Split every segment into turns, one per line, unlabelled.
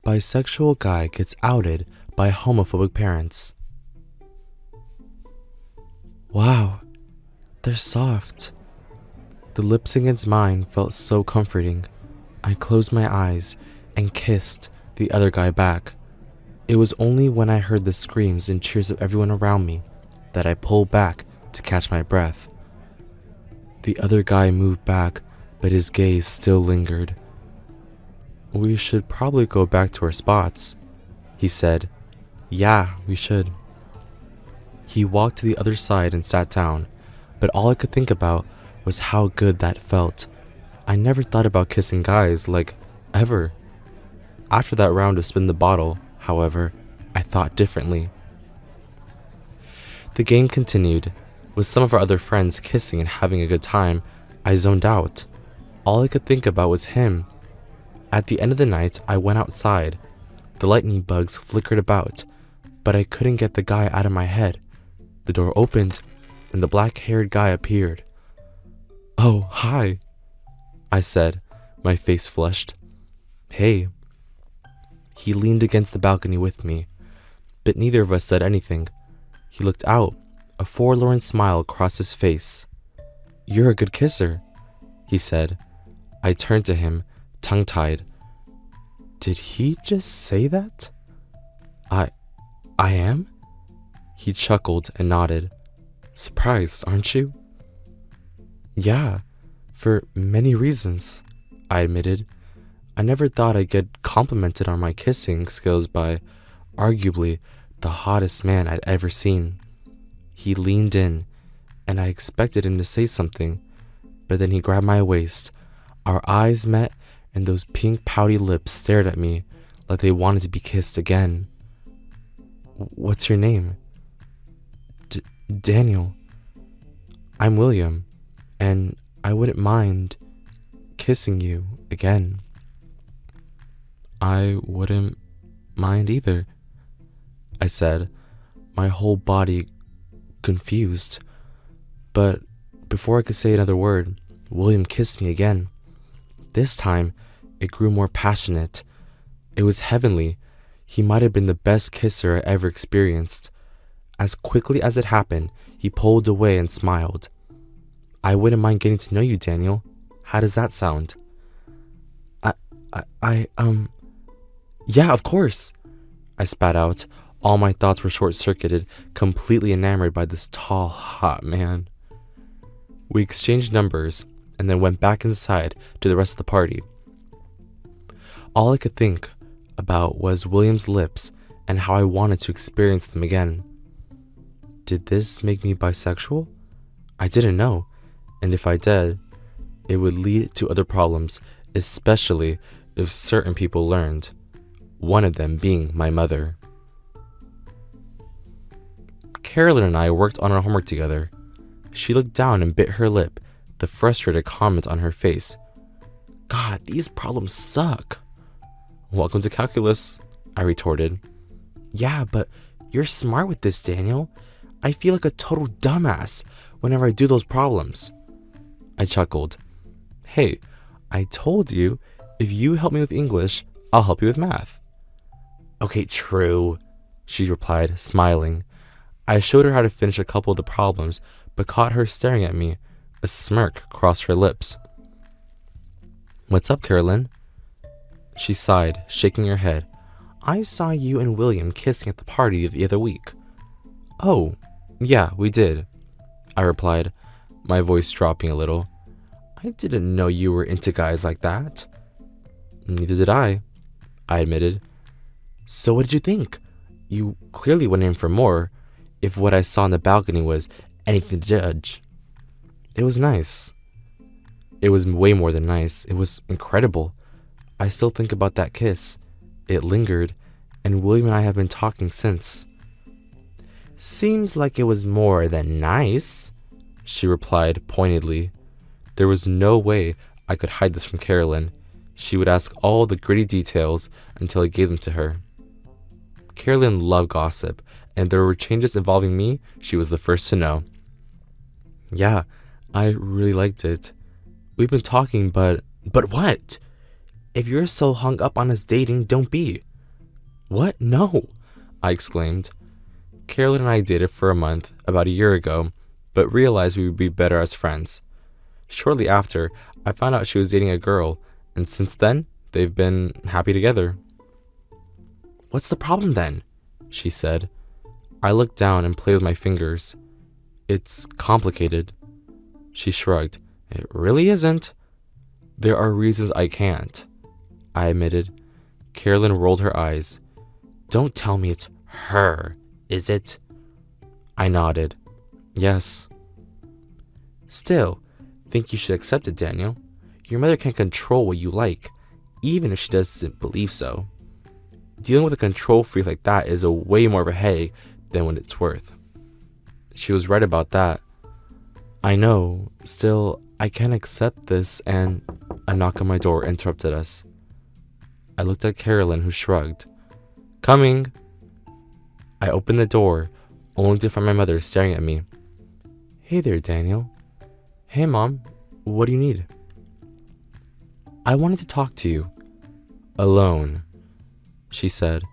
Bisexual guy gets outed by homophobic parents. Wow, they're soft. The lips against mine felt so comforting. I closed my eyes and kissed the other guy back. It was only when I heard the screams and cheers of everyone around me that I pulled back to catch my breath. The other guy moved back, but his gaze still lingered. "We should probably go back to our spots," he said. "Yeah, we should." He walked to the other side and sat down, but all I could think about was how good that felt. I never thought about kissing guys, like, ever. After that round of spin the bottle, however, I thought differently. The game continued. With some of our other friends kissing and having a good time, I zoned out. All I could think about was him. At the end of the night, I went outside. The lightning bugs flickered about, but I couldn't get the guy out of my head. The door opened, and the black-haired guy appeared. "Oh, hi," I said, my face flushed. "Hey." He leaned against the balcony with me, but neither of us said anything. He looked out, a forlorn smile across his face. "You're a good kisser," he said. I turned to him, tongue-tied. Did he just say that? I am? He chuckled and nodded. "Surprised, aren't you?" "Yeah, for many reasons," I admitted. I never thought I'd get complimented on my kissing skills by, arguably, the hottest man I'd ever seen. He leaned in, and I expected him to say something, but then he grabbed my waist. Our eyes met, and those pink pouty lips stared at me like they wanted to be kissed again. "What's your name?" Daniel. "I'm William, and I wouldn't mind kissing you again." "I wouldn't mind either," I said, my whole body confused. But before I could say another word, William kissed me again. This time, it grew more passionate. It was heavenly. He might have been the best kisser I ever experienced. As quickly as it happened, he pulled away and smiled. "I wouldn't mind getting to know you, Daniel. How does that sound?" Yeah, of course," I spat out. All my thoughts were short-circuited, completely enamored by this tall, hot man. We exchanged numbers, and then went back inside to the rest of the party. All I could think about was William's lips and how I wanted to experience them again. Did this make me bisexual? I didn't know, and if I did, it would lead to other problems, especially if certain people learned, one of them being my mother. Carolyn and I worked on our homework together. She looked down and bit her lip, the frustrated comment on her face. "God, these problems suck." "Welcome to calculus," I retorted. "Yeah, but you're smart with this, Daniel. I feel like a total dumbass whenever I do those problems." I chuckled. "Hey, I told you, if you help me with English, I'll help you with math." "Okay, true," she replied, smiling. I showed her how to finish a couple of the problems, but caught her staring at me. A smirk crossed her lips. "What's up, Carolyn?" She sighed, shaking her head. "I saw you and William kissing at the party the other week." "Oh, yeah, we did," I replied, my voice dropping a little. "I didn't know you were into guys like that." "Neither did I admitted. "So what did you think? You clearly went in for more, if what I saw on the balcony was anything to judge." "It was nice." "It was way more than nice. It was incredible. I still think about that kiss. It lingered, and William and I have been talking since." "Seems like it was more than nice," she replied pointedly. There was no way I could hide this from Carolyn. She would ask all the gritty details until I gave them to her. Carolyn loved gossip, and if there were changes involving me, she was the first to know. "Yeah, I really liked it. We've been talking, but..." "But what? If you're so hung up on us dating, don't be," What? No, I exclaimed. Carolyn and I dated for a month about a year ago, but realized we would be better as friends. Shortly after, I found out she was dating a girl, and since then, they've been happy together. What's the problem then? She said. I looked down and played with my fingers. It's complicated. She shrugged. It really isn't. There are reasons I can't, I admitted. Carolyn rolled her eyes. Don't tell me it's her, is it? I nodded. Yes. Still, think you should accept it, Daniel. Your mother can control what you like, even if she doesn't believe so. Dealing with a control freak like that is a way more of a headache than what it's worth. She was right about that. I know, still, I can't accept this, and a knock on my door interrupted us. I looked at Carolyn, who shrugged. Coming! I opened the door, only to find my mother staring at me. Hey there, Daniel. Hey, Mom. What do you need? I wanted to talk to you. Alone, she said.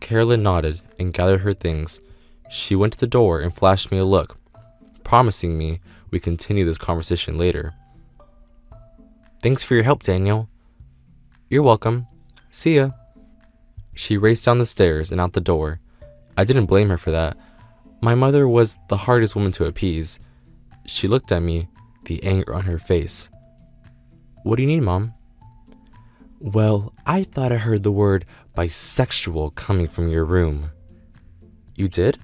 Carolyn nodded and gathered her things. She went to the door and flashed me a look, promising me we'd continue this conversation later. Thanks for your help, Daniel. You're welcome. See ya. She raced down the stairs and out the door. I didn't blame her for that. My mother was the hardest woman to appease. She looked at me, the anger on her face. What do you need, Mom? Well, I thought I heard the word bisexual coming from your room. You did?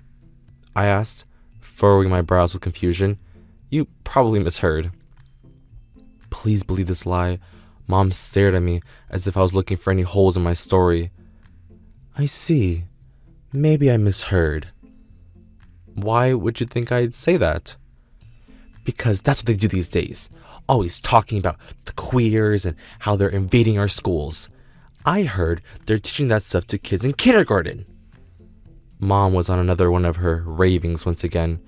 I asked, furrowing my brows with confusion. You probably misheard. Please believe this lie. Mom stared at me as if I was looking for any holes in my story. I see. Maybe I misheard. Why would you think I'd say that? Because that's what they do these days. Always talking about the queers and how they're invading our schools. I heard they're teaching that stuff to kids in kindergarten. Mom was on another one of her ravings once again.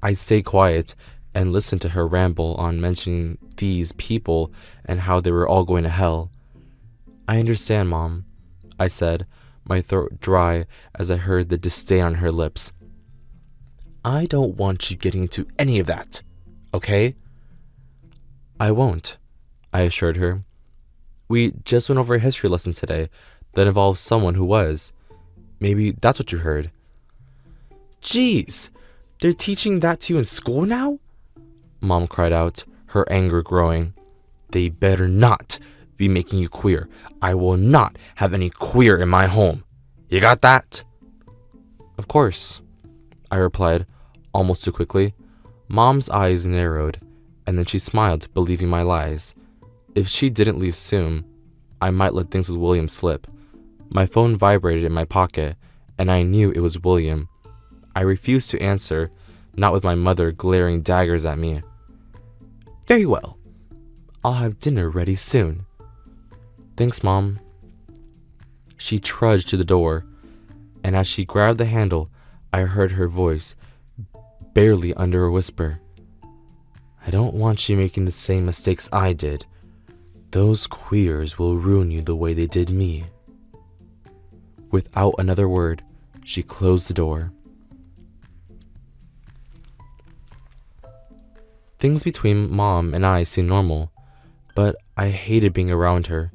I stayed quiet and listened to her ramble on mentioning these people and how they were all going to hell. I understand, Mom, I said, my throat dry as I heard the disdain on her lips. I don't want you getting into any of that, okay? I won't, I assured her. We just went over a history lesson today that involves someone who was. Maybe that's what you heard. Jeez, they're teaching that to you in school now? Mom cried out, her anger growing. They better not be making you queer. I will not have any queer in my home. You got that? Of course, I replied, almost too quickly. Mom's eyes narrowed, and then she smiled, believing my lies. If she didn't leave soon, I might let things with William slip. My phone vibrated in my pocket, and I knew it was William. I refused to answer, not with my mother glaring daggers at me. Very well. I'll have dinner ready soon. Thanks, Mom. She trudged to the door, and as she grabbed the handle, I heard her voice, barely under a whisper. I don't want you making the same mistakes I did. Those queers will ruin you the way they did me. Without another word, she closed the door. Things between Mom and I seemed normal, but I hated being around her.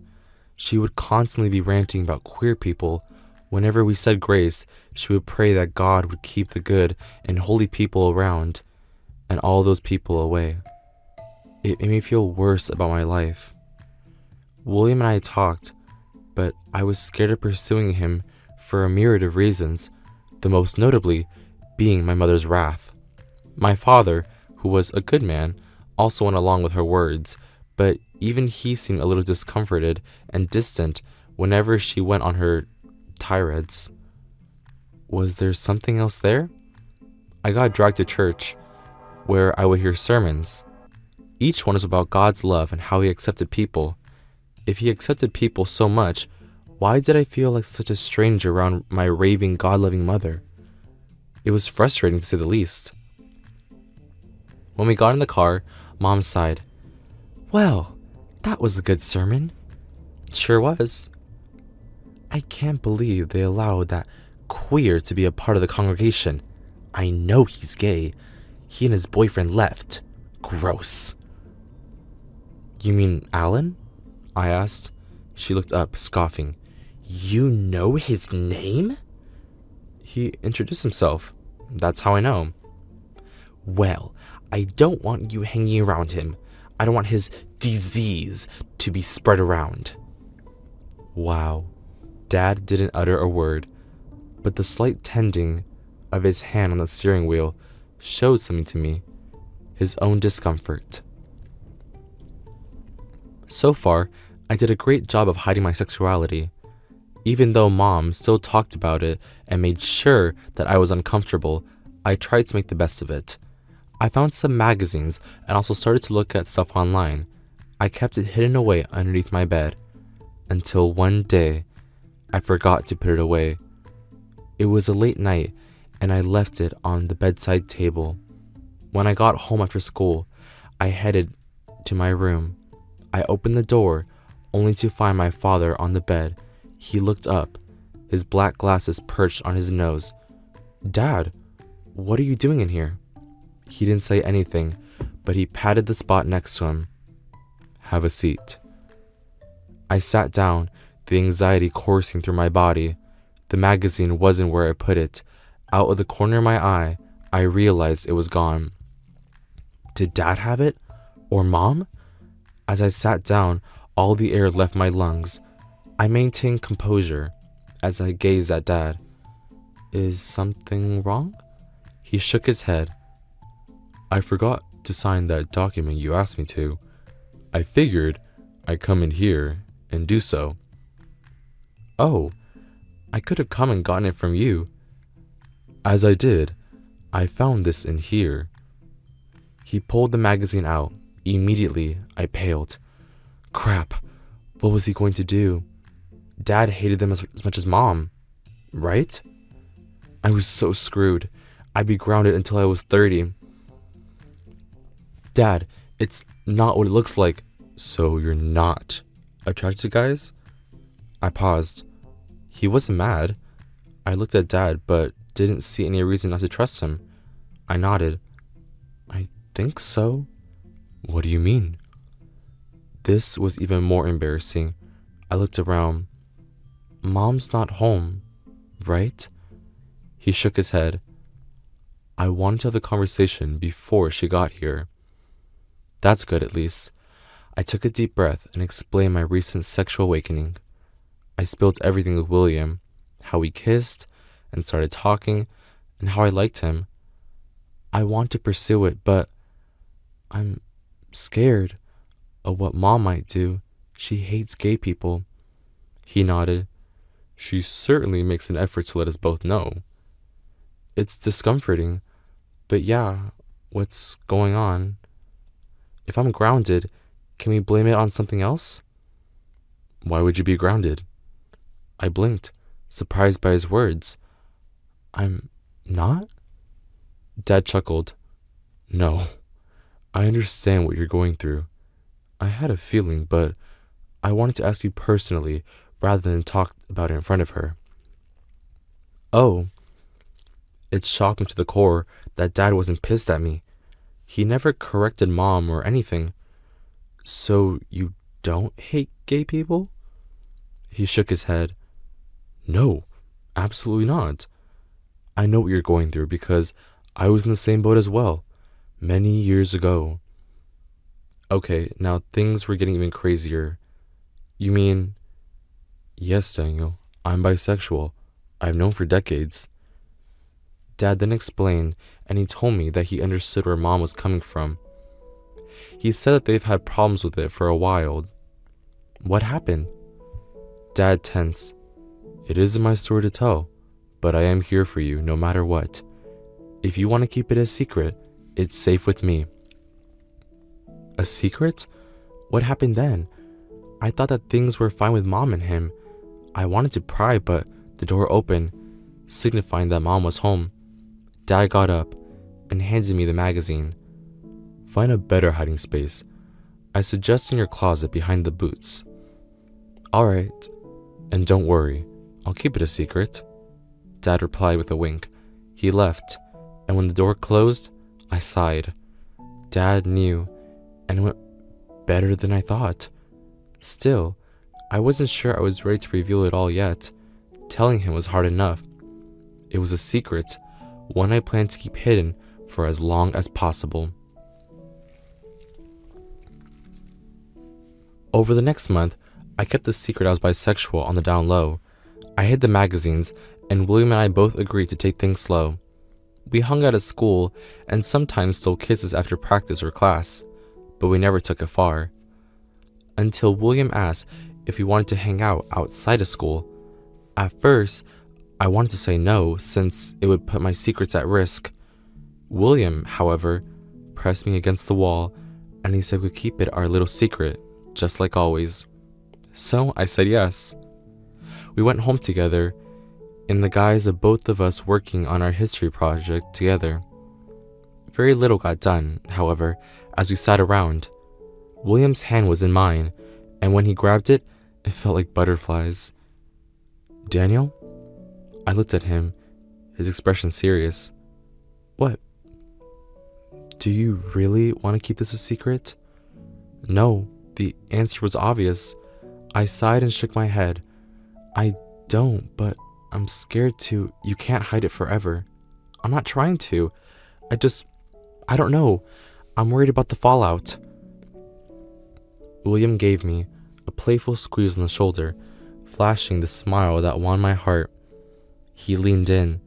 She would constantly be ranting about queer people. Whenever we said grace, she would pray that God would keep the good and holy people around, and all those people away. It made me feel worse about my life. William and I talked, but I was scared of pursuing him for a myriad of reasons, the most notably being my mother's wrath. My father, who was a good man, also went along with her words, but even he seemed a little discomforted and distant whenever she went on her tirades. Was there something else there? I got dragged to church, where I would hear sermons. Each one was about God's love and how he accepted people. If he accepted people so much, why did I feel like such a stranger around my raving, God-loving mother? It was frustrating to say the least. When we got in the car, Mom sighed. Well, that was a good sermon. Sure was. I can't believe they allowed that queer to be a part of the congregation. I know he's gay. He and his boyfriend left. Gross. You mean Alan? I asked. She looked up, scoffing. You know his name? He introduced himself. That's how I know. Well, I don't want you hanging around him. I don't want his disease to be spread around. Wow. Dad didn't utter a word, but the slight tending of his hand on the steering wheel showed something to me. His own discomfort. So far, I did a great job of hiding my sexuality. Even though Mom still talked about it and made sure that I was uncomfortable, I tried to make the best of it. I found some magazines and also started to look at stuff online. I kept it hidden away underneath my bed. Until one day, I forgot to put it away. It was a late night and I left it on the bedside table. When I got home after school, I headed to my room. I opened the door only to find my father on the bed. He looked up, his black glasses perched on his nose. Dad, what are you doing in here? He didn't say anything, but he patted the spot next to him. Have a seat. I sat down, the anxiety coursing through my body. The magazine wasn't where I put it. Out of the corner of my eye, I realized it was gone. Did Dad have it? Or Mom? As I sat down, all the air left my lungs. I maintained composure as I gazed at Dad. Is something wrong? He shook his head. I forgot to sign that document you asked me to. I figured I'd come in here and do so. Oh, I could have come and gotten it from you. As I did, I found this in here. He pulled the magazine out. Immediately, I paled. Crap, what was he going to do? Dad hated them as much as Mom, right? I was so screwed. I'd be grounded until I was 30. Dad, it's not what it looks like. So you're not attracted to guys? I paused. He wasn't mad. I looked at Dad, but didn't see any reason not to trust him. I nodded. I think so. What do you mean? This was even more embarrassing. I looked around. Mom's not home, right? He shook his head. I wanted to have the conversation before she got here. That's good, at least. I took a deep breath and explained my recent sexual awakening. I spilled everything with William, how we kissed and started talking, and how I liked him. I want to pursue it, but I'm scared of what Mom might do. She hates gay people. He nodded. She certainly makes an effort to let us both know. It's discomforting, but yeah, what's going on? If I'm grounded, can we blame it on something else? Why would you be grounded? I blinked, surprised by his words. I'm not? Dad chuckled. No, I understand what you're going through. I had a feeling, but I wanted to ask you personally rather than talk about it in front of her. Oh. It shocked me to the core that Dad wasn't pissed at me. He never corrected Mom or anything. So you don't hate gay people? He shook his head. No, absolutely not. I know what you're going through because I was in the same boat as well, many years ago. Okay, now things were getting even crazier. You mean... Yes, Daniel, I'm bisexual. I've known for decades. Dad then explained, and he told me that he understood where Mom was coming from. He said that they've had problems with it for a while. What happened? Dad tensed. It isn't my story to tell, but I am here for you no matter what. If you want to keep it a secret, it's safe with me. A secret? What happened then? I thought that things were fine with Mom and him. I wanted to pry, but the door opened, signifying that Mom was home. Dad got up and handed me the magazine. Find a better hiding space. I suggest in your closet behind the boots. Alright, and don't worry, I'll keep it a secret, Dad replied with a wink. He left, and when the door closed, I sighed. Dad knew, and it went better than I thought. Still, I wasn't sure I was ready to reveal it all yet. Telling him was hard enough. It was a secret, one I planned to keep hidden for as long as possible. Over the next month, I kept the secret I was bisexual on the down low. I hid the magazines, and William and I both agreed to take things slow. We hung out at school, and sometimes stole kisses after practice or class, but we never took it far. Until William asked if we wanted to hang out outside of school. At first, I wanted to say no, since it would put my secrets at risk. William, however, pressed me against the wall, and he said we'd keep it our little secret, just like always. So I said yes. We went home together, in the guise of both of us working on our history project together. Very little got done, however, as we sat around. William's hand was in mine, and when he grabbed it, it felt like butterflies. Daniel? I looked at him, his expression serious. What? Do you really want to keep this a secret? No, the answer was obvious. I sighed and shook my head. I don't, but I'm scared to. You can't hide it forever. I'm not trying to. I don't know. I'm worried about the fallout. William gave me a playful squeeze on the shoulder, flashing the smile that won my heart. He leaned in.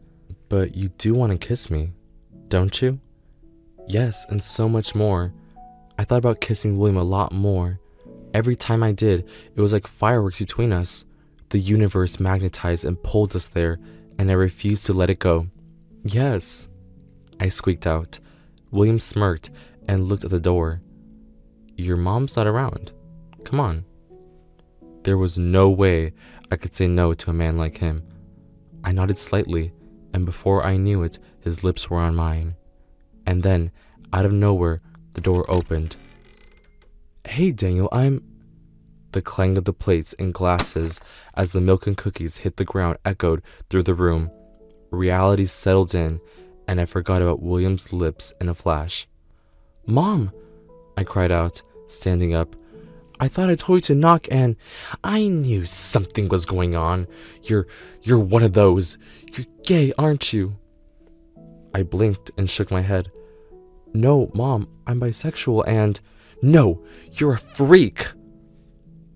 But you do want to kiss me, don't you? Yes, and so much more. I thought about kissing William a lot more. Every time I did, it was like fireworks between us. The universe magnetized and pulled us there, and I refused to let it go. Yes, I squeaked out. William smirked and looked at the door. Your mom's not around. Come on. There was no way I could say no to a man like him. I nodded slightly, and before I knew it, his lips were on mine. And then, out of nowhere, the door opened. Hey, Daniel, The clang of the plates and glasses as the milk and cookies hit the ground echoed through the room. Reality settled in, and I forgot about William's lips in a flash. Mom! I cried out, standing up. I thought I told you to knock, and I knew something was going on. You're one of those. You're gay, aren't you? I blinked and shook my head. No, Mom, I'm bisexual, and... No, you're a freak!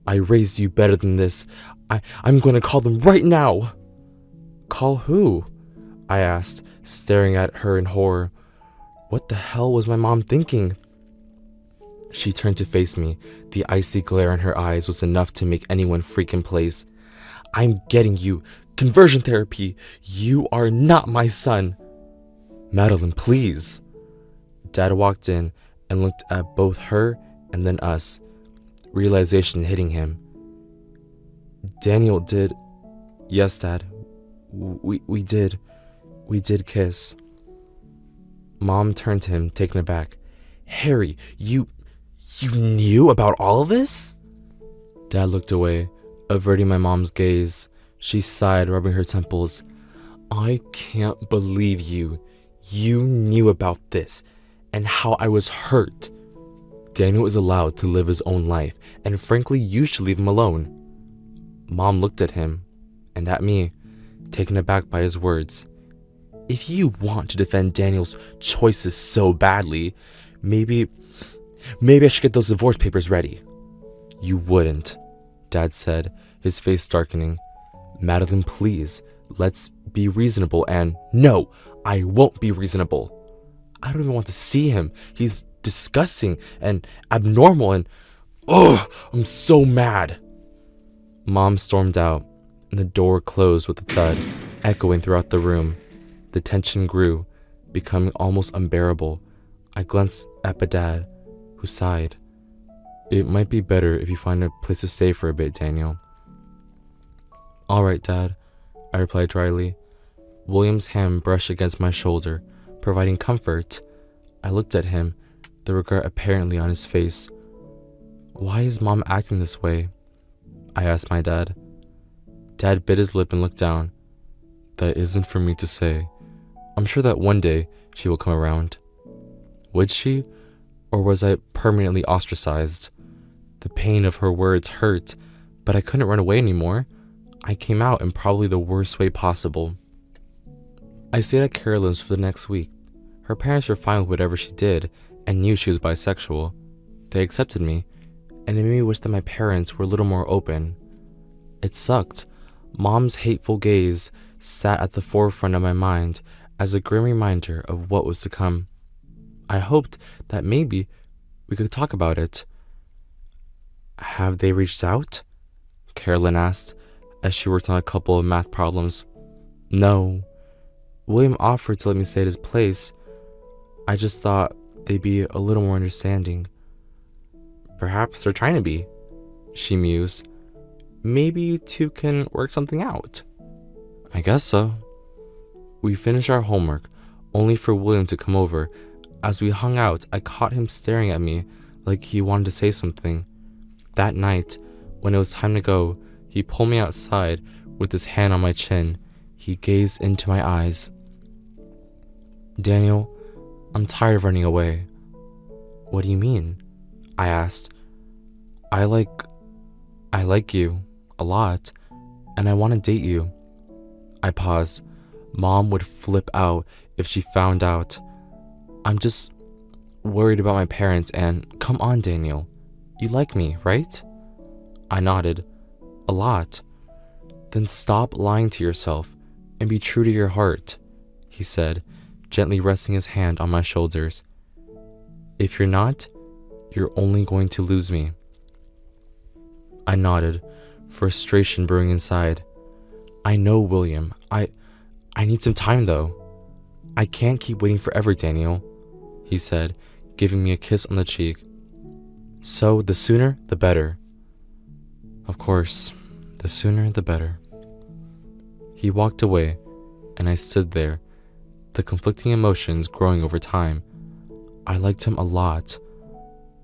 I raised you better than this. I'm going to call them right now. Call who? I asked, staring at her in horror. What the hell was my mom thinking? She turned to face me. The icy glare in her eyes was enough to make anyone freak in place. I'm getting you. Conversion therapy. You are not my son. Madeline, please. Dad walked in and looked at both her and then us. Realization hitting him. Daniel did... Yes, Dad. We did. We did kiss. Mom turned to him, taken aback. Harry, you knew about all of this? Dad looked away, averting my mom's gaze. She sighed, rubbing her temples. I can't believe you. You knew about this, and how I was hurt. Daniel is allowed to live his own life, and frankly, you should leave him alone. Mom looked at him, and at me, taken aback by his words. If you want to defend Daniel's choices so badly, maybe I should get those divorce papers ready. You wouldn't, Dad said, his face darkening. Madeline, please, let's be reasonable, and no, I won't be reasonable. I don't even want to see him. He's disgusting and abnormal, and I'm so mad. Mom stormed out, and the door closed with a thud, echoing throughout the room. The tension grew, becoming almost unbearable. I glanced at Dad, who sighed. It might be better if you find a place to stay for a bit, Daniel. All right, Dad, I replied dryly. William's hand brushed against my shoulder, providing comfort. I looked at him, the regret apparently on his face. Why is Mom acting this way? I asked my dad. Dad bit his lip and looked down. That isn't for me to say. I'm sure that one day she will come around. Would she? Or was I permanently ostracized? The pain of her words hurt, but I couldn't run away anymore. I came out in probably the worst way possible. I stayed at Carolyn's for the next week. Her parents were fine with whatever she did and knew she was bisexual. They accepted me, and it made me wish that my parents were a little more open. It sucked. Mom's hateful gaze sat at the forefront of my mind as a grim reminder of what was to come. I hoped that maybe we could talk about it. Have they reached out? Carolyn asked as she worked on a couple of math problems. No. William offered to let me stay at his place. I just thought they'd be a little more understanding. Perhaps they're trying to be, she mused. Maybe you two can work something out. I guess so. We finished our homework, only for William to come over. As we hung out, I caught him staring at me like he wanted to say something. That night, when it was time to go, he pulled me outside with his hand on my chin. He gazed into my eyes. Daniel, I'm tired of running away. What do you mean? I asked. I like you a lot, and I want to date you. I paused. Mom would flip out if she found out. I'm just worried about my parents and come on, Daniel. You like me, right? I nodded. A lot. Then stop lying to yourself and be true to your heart, he said, gently resting his hand on my shoulders. If you're not, you're only going to lose me. I nodded, frustration brewing inside. I know, William. I need some time, though. I can't keep waiting forever, Daniel, he said, giving me a kiss on the cheek. So, the sooner, the better. Of course, the sooner, the better. He walked away, and I stood there, the conflicting emotions growing over time. I liked him a lot,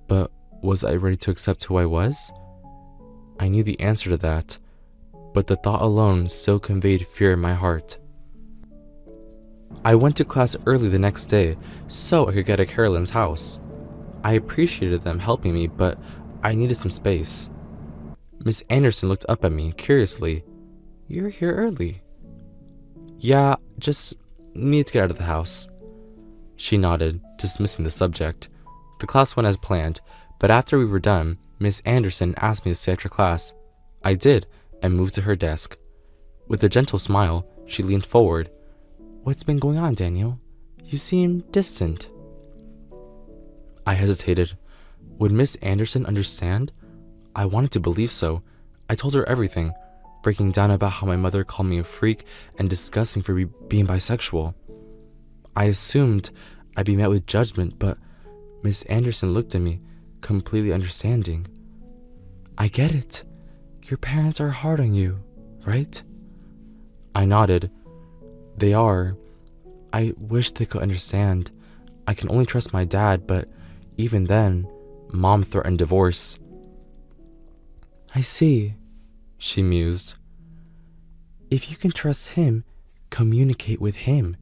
but was I ready to accept who I was? I knew the answer to that, but the thought alone still conveyed fear in my heart. I went to class early the next day so I could get to Carolyn's house. I appreciated them helping me, but I needed some space. Miss Anderson looked up at me curiously. You're here early. Yeah, just need to get out of the house. She nodded, dismissing the subject. The class went as planned, but after we were done, Miss Anderson asked me to stay after class. I did, and moved to her desk. With a gentle smile, she leaned forward. What's been going on, Daniel? You seem distant. I hesitated. Would Miss Anderson understand? I wanted to believe so. I told her everything, breaking down about how my mother called me a freak and disgusting for being bisexual. I assumed I'd be met with judgment, but Miss Anderson looked at me, completely understanding. I get it. Your parents are hard on you, right? I nodded. They are. I wish they could understand. I can only trust my dad, but even then, Mom threatened divorce. I see, she mused. If you can trust him, communicate with him.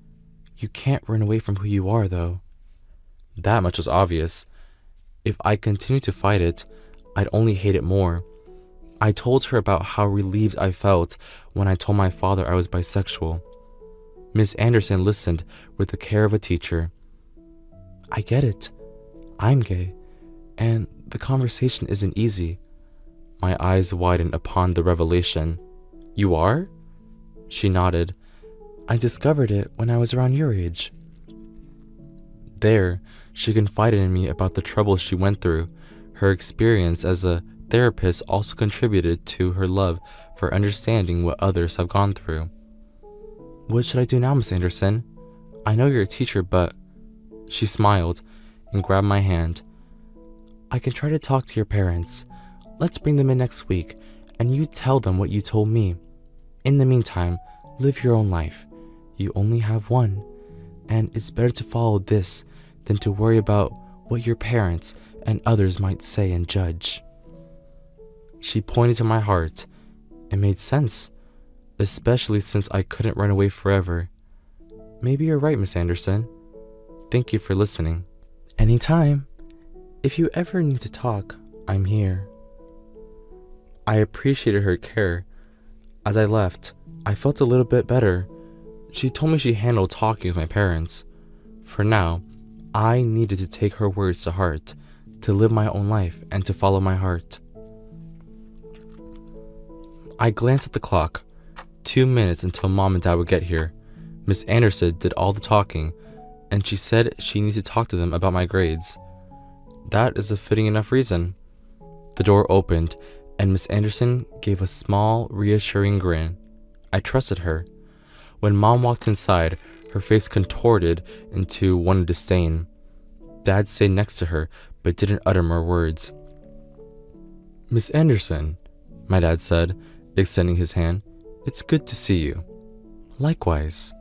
You can't run away from who you are, though. That much was obvious. If I continued to fight it, I'd only hate it more. I told her about how relieved I felt when I told my father I was bisexual. Miss Anderson listened with the care of a teacher. I get it. I'm gay, and the conversation isn't easy. My eyes widened upon the revelation. You are? She nodded. I discovered it when I was around your age. There, she confided in me about the trouble she went through. Her experience as a therapist also contributed to her love for understanding what others have gone through. What should I do now, Miss Anderson? I know you're a teacher, but... She smiled and grabbed my hand. I can try to talk to your parents. Let's bring them in next week, and you tell them what you told me. In the meantime, live your own life. You only have one, and it's better to follow this than to worry about what your parents and others might say and judge. She pointed to my heart. It made sense. especially since I couldn't run away forever. Maybe you're right, Miss Anderson. Thank you for listening. Anytime. If you ever need to talk, I'm here. I appreciated her care. As I left, I felt a little bit better. She told me she handled talking with my parents. For now, I needed to take her words to heart, to live my own life and to follow my heart. I glanced at the clock. 2 minutes until Mom and Dad would get here. Miss Anderson did all the talking, and she said she needed to talk to them about my grades. That is a fitting enough reason. The door opened, and Miss Anderson gave a small, reassuring grin. I trusted her. When Mom walked inside, her face contorted into one of disdain. Dad stayed next to her, but didn't utter more words. Miss Anderson, my dad said, extending his hand, it's good to see you. Likewise.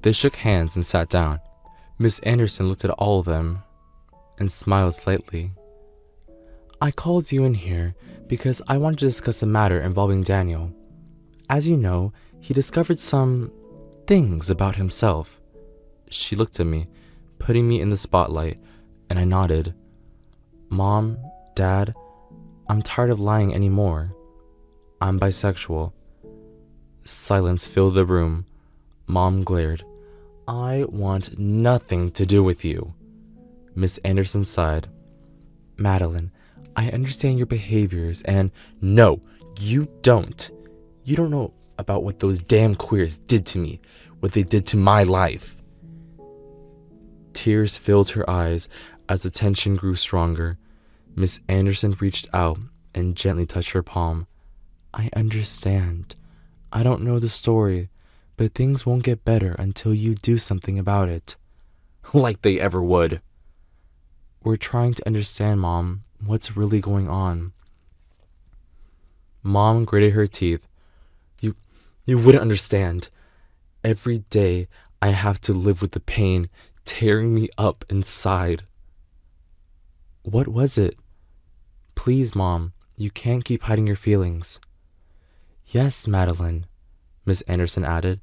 They shook hands and sat down. Miss Anderson looked at all of them and smiled slightly. I called you in here because I wanted to discuss a matter involving Daniel. As you know, he discovered some things about himself. She looked at me, putting me in the spotlight, and I nodded. Mom, Dad, I'm tired of lying anymore. I'm bisexual. Silence filled the room. Mom glared. I want nothing to do with you. Miss Anderson sighed. Madeline, I understand your behaviors and no, you don't. You don't know about what those damn queers did to me, what they did to my life. Tears filled her eyes as the tension grew stronger. Miss Anderson reached out and gently touched her palm. I understand. I don't know the story, but things won't get better until you do something about it. Like they ever would. We're trying to understand, Mom, what's really going on. Mom gritted her teeth. You wouldn't understand. Every day I have to live with the pain tearing me up inside. What was it? Please, Mom, you can't keep hiding your feelings. Yes, Madeline, Miss Anderson added.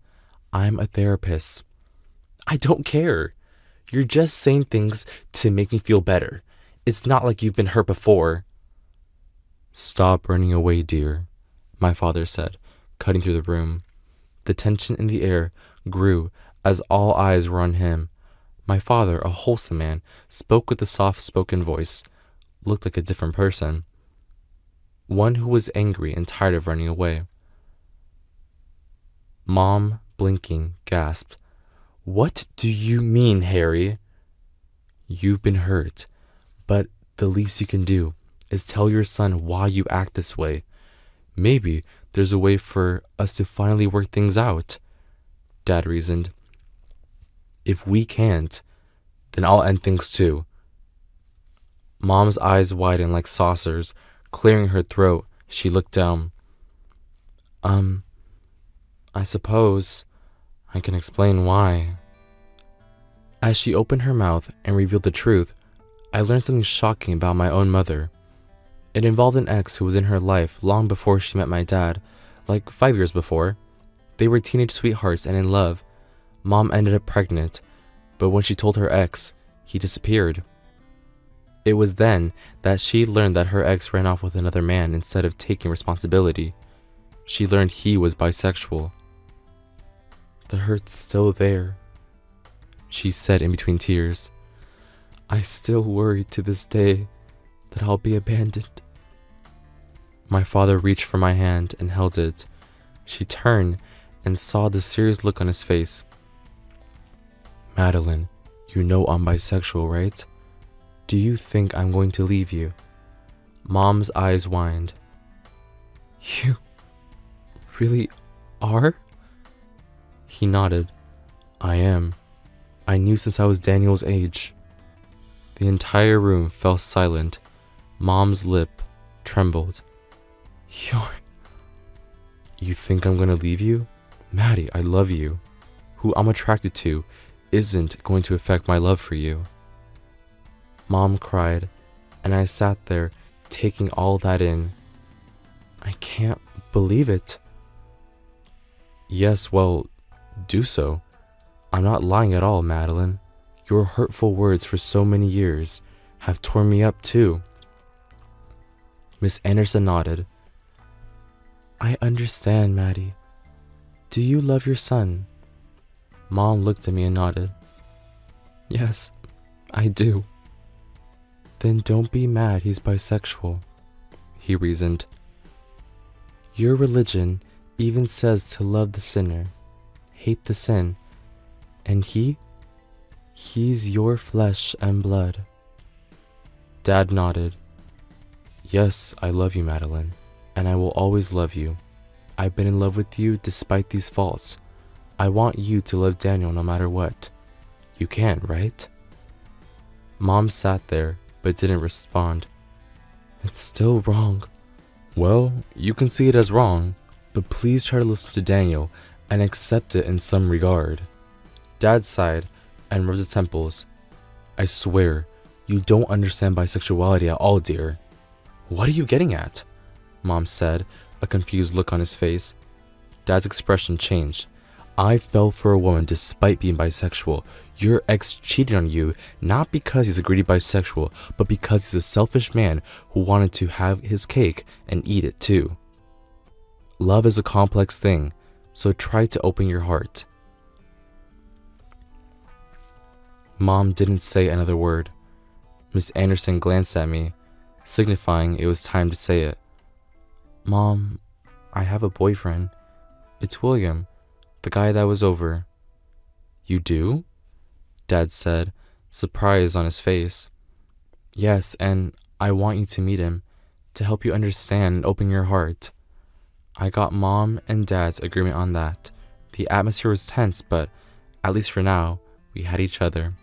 I'm a therapist. I don't care. You're just saying things to make me feel better. It's not like you've been hurt before. Stop running away, dear, my father said, cutting through the room. The tension in the air grew as all eyes were on him. My father, a wholesome man, spoke with a soft-spoken voice, looked like a different person. One who was angry and tired of running away. Mom, blinking, gasped. What do you mean, Harry? You've been hurt, but the least you can do is tell your son why you act this way. Maybe there's a way for us to finally work things out, Dad reasoned. If we can't, then I'll end things too. Mom's eyes widened like saucers. Clearing her throat, she looked down. I suppose I can explain why. As she opened her mouth and revealed the truth, I learned something shocking about my own mother. It involved an ex who was in her life long before she met my dad, like 5 years before. They were teenage sweethearts and in love. Mom ended up pregnant, but when she told her ex, he disappeared. It was then that she learned that her ex ran off with another man instead of taking responsibility. She learned he was bisexual. The hurt's still there, she said in between tears. I still worry to this day that I'll be abandoned. My father reached for my hand and held it. She turned and saw the serious look on his face. Madeline, you know I'm bisexual, right? Do you think I'm going to leave you? Mom's eyes whined. You really are? He nodded. I am. I knew since I was Daniel's age. The entire room fell silent. Mom's lip trembled. You think I'm gonna leave you? Maddie, I love you. Who I'm attracted to isn't going to affect my love for you. Mom cried, and I sat there taking all that in. I can't believe it. Yes, well, do so. I'm not lying at all, Madeline. Your hurtful words for so many years have torn me up too. Miss Anderson nodded. I understand, Maddie. Do you love your son? Mom looked at me and nodded. Yes, I do. Then don't be mad he's bisexual, he reasoned. Your religion even says to love the sinner, hate the sin, and he's your flesh and blood. Dad nodded. Yes, I love you, Madeline, and I will always love you. I've been in love with you despite these faults. I want you to love Daniel no matter what. You can, right? Mom sat there, but didn't respond. It's still wrong. Well, you can see it as wrong, but please try to listen to Daniel and accept it in some regard. Dad sighed and rubbed his temples. I swear, you don't understand bisexuality at all, dear. What are you getting at? Mom said, a confused look on his face. Dad's expression changed. I fell for a woman despite being bisexual. Your ex cheated on you, not because he's a greedy bisexual, but because he's a selfish man who wanted to have his cake and eat it too. Love is a complex thing, so try to open your heart. Mom didn't say another word. Miss Anderson glanced at me, signifying it was time to say it. Mom, I have a boyfriend. It's William, the guy that was over. You do? Dad said, surprise on his face. Yes, and I want you to meet him, to help you understand and open your heart. I got Mom and Dad's agreement on that. The atmosphere was tense, but at least for now, we had each other.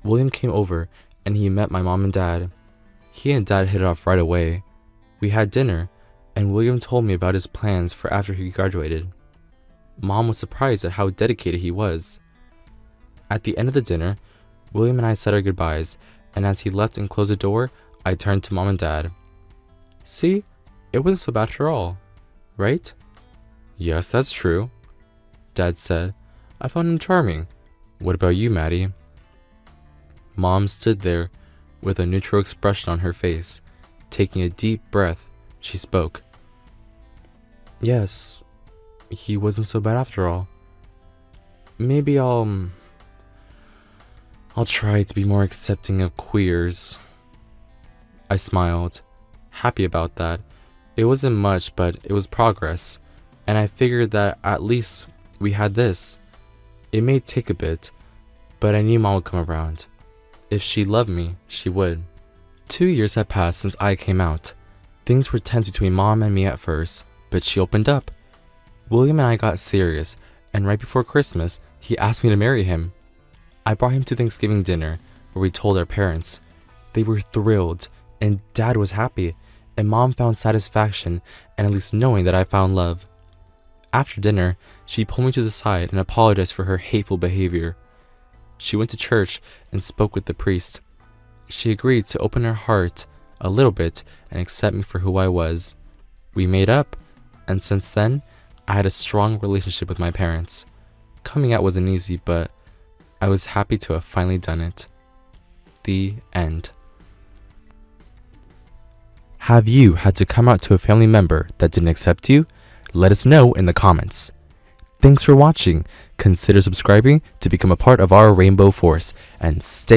William came over and he met my mom and dad. He and Dad hit it off right away. We had dinner, and William told me about his plans for after he graduated. Mom was surprised at how dedicated he was. At the end of the dinner, William and I said our goodbyes, and as he left and closed the door, I turned to Mom and Dad. See, it wasn't so bad after all, right? Yes, that's true, Dad said. I found him charming. What about you, Maddie? Mom stood there with a neutral expression on her face. Taking a deep breath, she spoke. Yes, he wasn't so bad after all. Maybe I'll try to be more accepting of queers. I smiled, happy about that. It wasn't much, but it was progress, and I figured that at least we had this. It may take a bit, but I knew Mom would come around. If she loved me, she would. 2 years had passed since I came out. Things were tense between Mom and me at first, but she opened up. William and I got serious, and right before Christmas, he asked me to marry him. I brought him to Thanksgiving dinner, where we told our parents. They were thrilled, and Dad was happy, and Mom found satisfaction in at least knowing that I found love. After dinner, she pulled me to the side and apologized for her hateful behavior. She went to church and spoke with the priest. She agreed to open her heart a little bit and accept me for who I was. We made up, and since then, I had a strong relationship with my parents. Coming out wasn't easy, but I was happy to have finally done it. The end. Have you had to come out to a family member that didn't accept you? Let us know in the comments. Thanks for watching. Consider subscribing to become a part of our Rainbow Force, and stay